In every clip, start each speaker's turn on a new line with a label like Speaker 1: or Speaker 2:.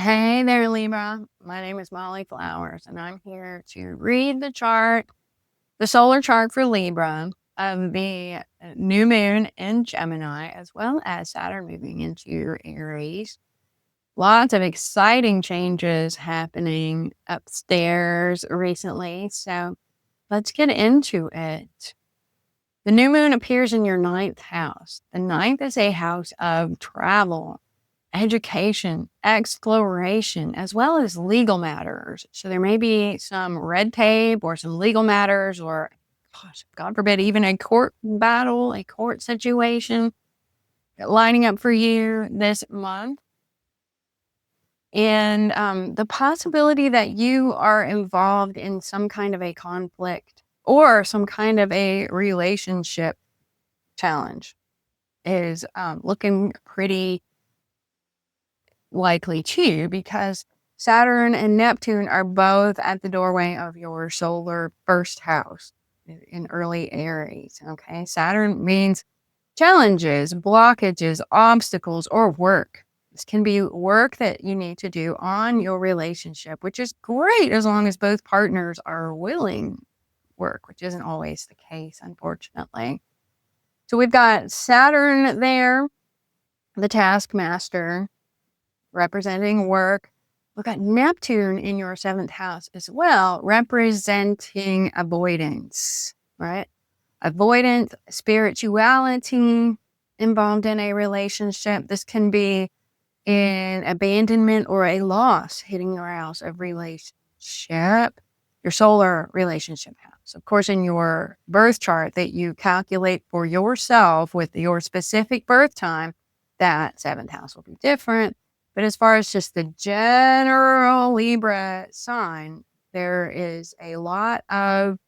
Speaker 1: Hey there, Libra. My name is Molly Flowers, and I'm here to read the chart, the solar chart for Libra of the new moon in Gemini, as well as Saturn moving into your Aries. Lots of exciting changes happening upstairs recently, so let's get into it. The new moon appears in your ninth house. The ninth is a house of travel, education, exploration, as well as legal matters. So there may be some red tape or some legal matters or, gosh, God forbid, even a court battle, a court situation lining up for you this month. And the possibility that you are involved in some kind of a conflict or some kind of a relationship challenge is looking pretty likely too, because Saturn and Neptune are both at the doorway of your solar first house in early Aries. Okay. Saturn means challenges, blockages, obstacles, or work. This can be work that you need to do on your relationship, which is great as long as both partners are willing work, which isn't always the case, unfortunately. So we've got Saturn there, the taskmaster, representing work. We've got Neptune in your seventh house as well, representing avoidance, right? Avoidance, spirituality involved in a relationship. This can be in abandonment or a loss hitting your house of relationship, your solar relationship house. Of course, in your birth chart that you calculate for yourself with your specific birth time, that seventh house will be different. But as far as just the general Libra sign, there is a lot of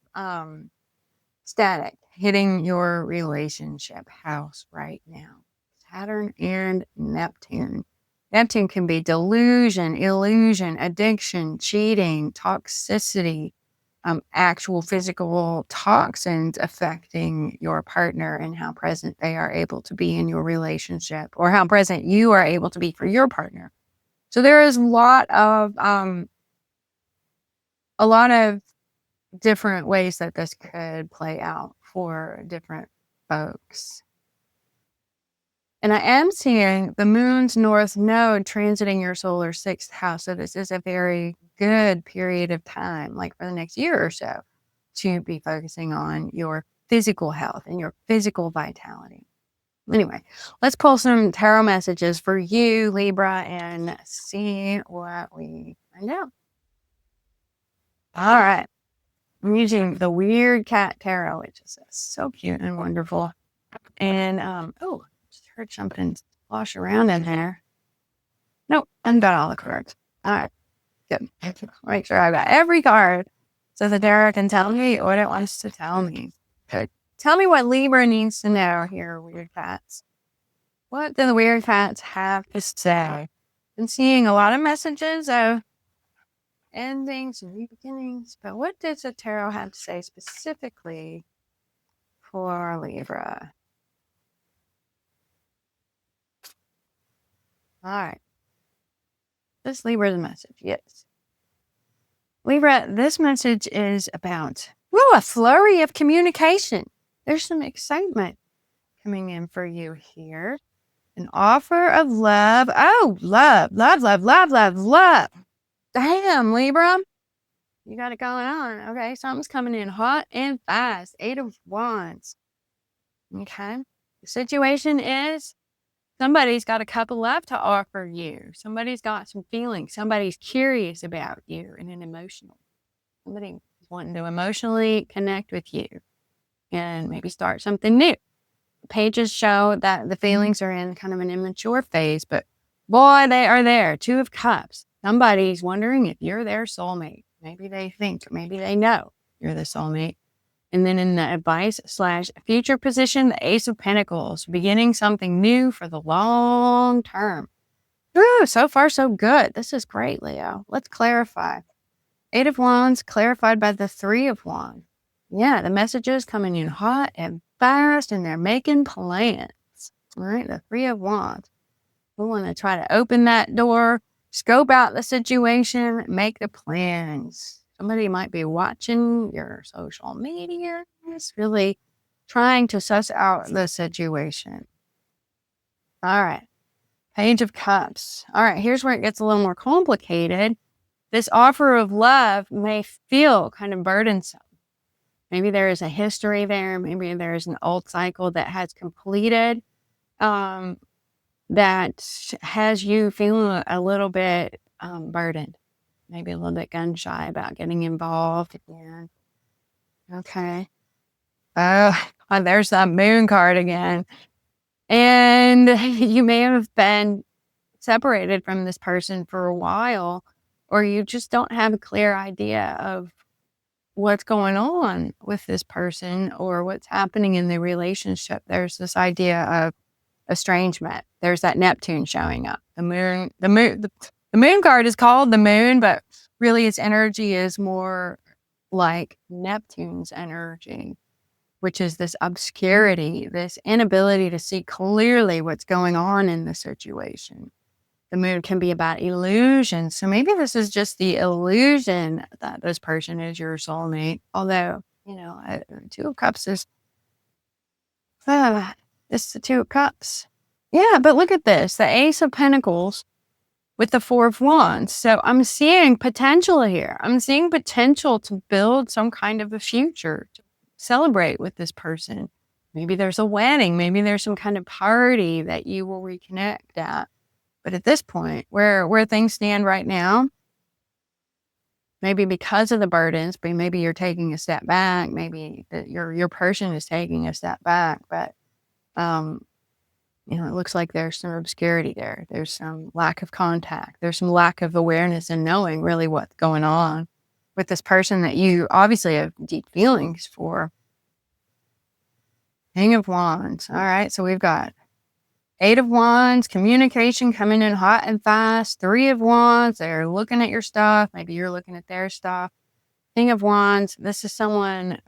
Speaker 1: static hitting your relationship house right now. Saturn and Neptune. Neptune can be delusion, illusion, addiction, cheating, toxicity, actual physical toxins affecting your partner and how present they are able to be in your relationship, or how present you are able to be for your partner. So there is a lot of different ways that this could play out for different folks. And I am seeing the moon's north node transiting your solar sixth house. So this is a very good period of time, like for the next year or so, to be focusing on your physical health and your physical vitality. Anyway, let's pull some tarot messages for you, Libra, and see what we find out. All right. I'm using the Weird Cat Tarot, which is so cute and wonderful. And, oh, just heard something slosh around in there. Nope, I've got all the cards. All right, good. Make sure I've got every card so the tarot can tell me what it wants to tell me. Okay. Tell me what Libra needs to know here, Weird Cats. What do the Weird Cats have to say? Been seeing a lot of messages of endings and new beginnings, but what does the tarot have to say specifically for Libra? All right. This Libra's message, yes. Libra, this message is about a flurry of communication. There's some excitement coming in for you here. An offer of love. Oh, love, love, love, love, love, love. Damn, Libra. You got it going on. Okay, something's coming in hot and fast. 8 of Wands. Okay. The situation is somebody's got a couple love to offer you. Somebody's got some feelings. Somebody's curious about you in an emotional. Somebody's wanting to emotionally connect with you and maybe start something new. The pages show that the feelings are in kind of an immature phase, but boy, they are there. 2 of Cups. Somebody's wondering if you're their soulmate. Maybe they think, maybe they know you're the soulmate. And then in the advice/future position, the Ace of Pentacles, beginning something new for the long term. Ooh, so far so good. This is great, Leo. Let's clarify. 8 of Wands clarified by the 3 of Wands. Yeah, the messages coming in hot and fast, and they're making plans. All right, the 3 of Wands. We want to try to open that door Scope out the situation, make the plans. Somebody might be watching your social media, it's really trying to suss out the situation. All right. Page of Cups. All right, here's where it gets a little more complicated. This offer of love may feel kind of burdensome. Maybe there is a history there. Maybe there's an old cycle that has completed that has you feeling a little bit burdened, maybe a little bit gun shy about getting involved again. Okay. Oh, there's that moon card again. And you may have been separated from this person for a while, or you just don't have a clear idea of what's going on with this person or what's happening in the relationship. There's this idea of estrangement. There's that Neptune showing up. The moon card is called the moon, but really its energy is more like Neptune's energy, which is this obscurity, this inability to see clearly what's going on in the situation. The moon can be about illusion. So maybe this is just the illusion that this person is your soulmate. Although, Two of Cups is, it's the Two of Cups. Yeah, but look at this, the Ace of Pentacles with the Four of Wands. So I'm seeing potential here. I'm seeing potential to build some kind of a future, to celebrate with this person. Maybe there's a wedding. Maybe there's some kind of party that you will reconnect at. But at this point, where things stand right now, maybe because of the burdens, but maybe you're taking a step back. Maybe your person is taking a step back. But it looks like there's some obscurity there. There's some lack of contact. There's some lack of awareness and knowing really what's going on with this person that you obviously have deep feelings for. King of Wands. All right, so we've got Eight of Wands, communication coming in hot and fast. Three of Wands, they're looking at your stuff. Maybe you're looking at their stuff. King of Wands, this is someone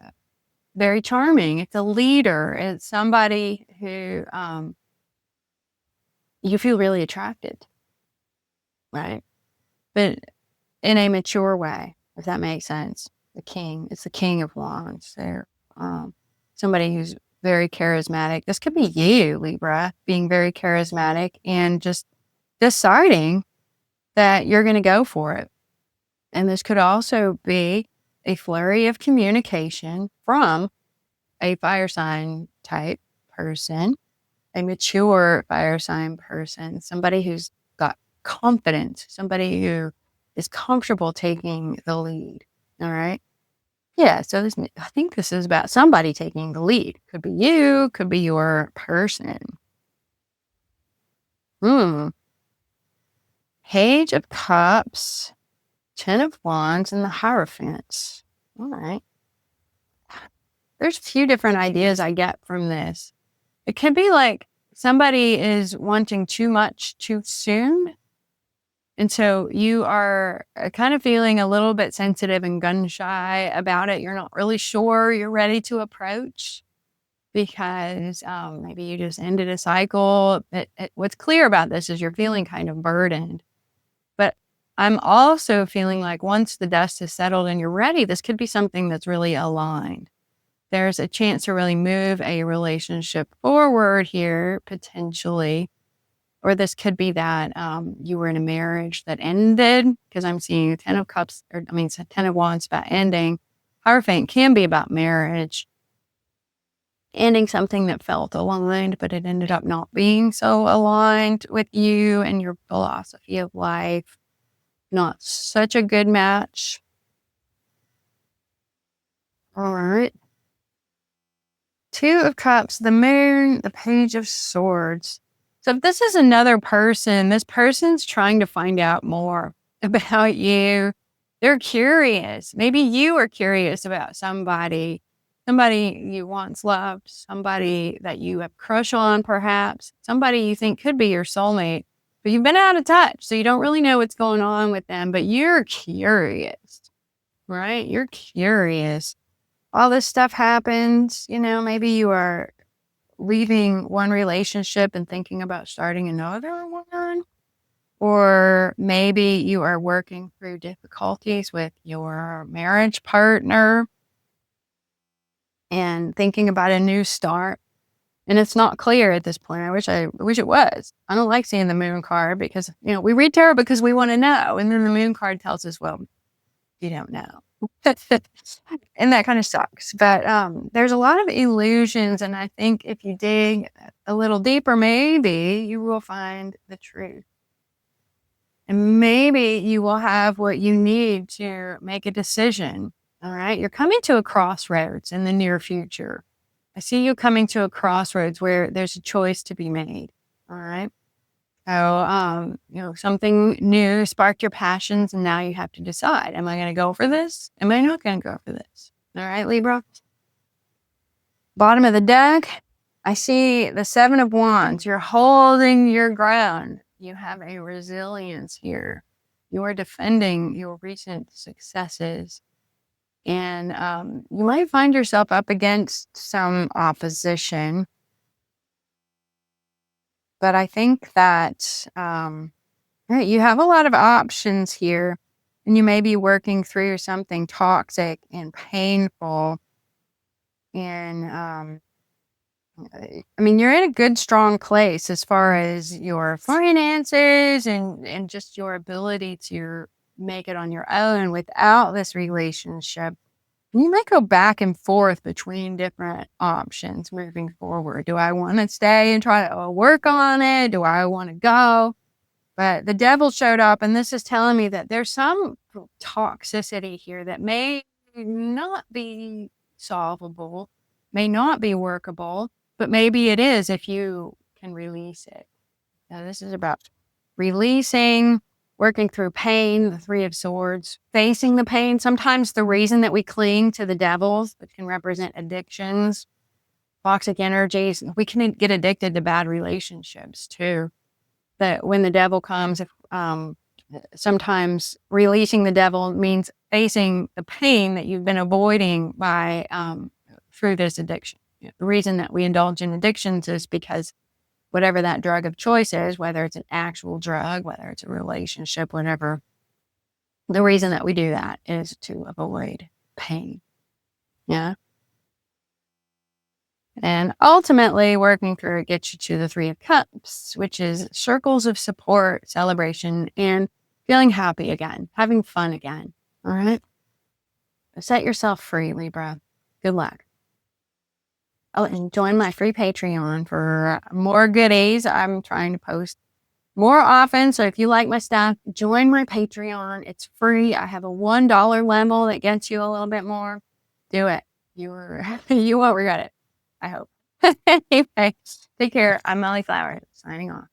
Speaker 1: very charming. It's a leader. It's somebody who you feel really attracted, right? But in a mature way, if that makes sense. It's the King of Wands. They're somebody who's very charismatic. This could be you, Libra, being very charismatic and just deciding that you're going to go for it. And this could also be a flurry of communication from a fire sign type person, a mature fire sign person, somebody who's got confidence, somebody who is comfortable taking the lead. All right. Yeah, so I think this is about somebody taking the lead. Could be you, could be your person. Page of Cups, Ten of Wands, and the Hierophant. All right. There's a few different ideas I get from this. It could be like somebody is wanting too much too soon. And so you are kind of feeling a little bit sensitive and gun shy about it. You're not really sure you're ready to approach because maybe you just ended a cycle. What's clear about this is you're feeling kind of burdened. But I'm also feeling like once the dust is settled and you're ready, this could be something that's really aligned. There's a chance to really move a relationship forward here, potentially. Or this could be that you were in a marriage that ended, because I'm seeing Ten of Wands about ending. Hierophant can be about marriage, ending something that felt aligned, but it ended up not being so aligned with you and your philosophy of life. Not such a good match. All right. Two of Cups, the Moon, the Page of Swords. So if this is another person, this person's trying to find out more about you. They're curious. Maybe you are curious about somebody you once loved, somebody that you have crush on perhaps, somebody you think could be your soulmate, but you've been out of touch, so you don't really know what's going on with them, but you're curious, right? You're curious. All this stuff happens, maybe you are leaving one relationship and thinking about starting another one, Or maybe you are working through difficulties with your marriage partner and thinking about a new start. And it's not clear at this point. I wish it was. I don't like seeing the moon card because, we read tarot because we want to know. And then the moon card tells us, well, you don't know. And that kind of sucks. But there's a lot of illusions. And I think if you dig a little deeper, maybe you will find the truth. And maybe you will have what you need to make a decision. All right. You're coming to a crossroads in the near future. I see you coming to a crossroads where there's a choice to be made. All right. So, something new sparked your passions and now you have to decide, am I going to go for this? Am I not going to go for this? All right, Libra. Bottom of the deck, I see the 7 of Wands. You're holding your ground. You have a resilience here. You are defending your recent successes. And you might find yourself up against some opposition. But I think that you have a lot of options here. And you may be working through something toxic and painful. And you're in a good, strong place as far as your finances and just your ability to make it on your own without this relationship. You might go back and forth between different options moving forward. Do I want to stay and try to work on it? Do I want to go? But the devil showed up, and this is telling me that there's some toxicity here that may not be solvable, may not be workable, but maybe it is if you can release it. Now, this is about releasing, working through pain, the 3 of Swords, facing the pain. Sometimes the reason that we cling to the devils, which can represent addictions, toxic energies, we can get addicted to bad relationships too. That when the devil comes, sometimes releasing the devil means facing the pain that you've been avoiding by through this addiction. The reason that we indulge in addictions is because whatever that drug of choice is, whether it's an actual drug, whether it's a relationship, whatever, the reason that we do that is to avoid pain. Yeah. And ultimately, working through it gets you to the 3 of Cups, which is circles of support, celebration, and feeling happy again, having fun again. All right. Set yourself free, Libra. Good luck. Oh, and join my free Patreon for more goodies. I'm trying to post more often. So if you like my stuff, join my Patreon. It's free. I have a $1 level that gets you a little bit more. Do it. You won't regret it. I hope. Anyway, take care. I'm Melly Flowers, signing off.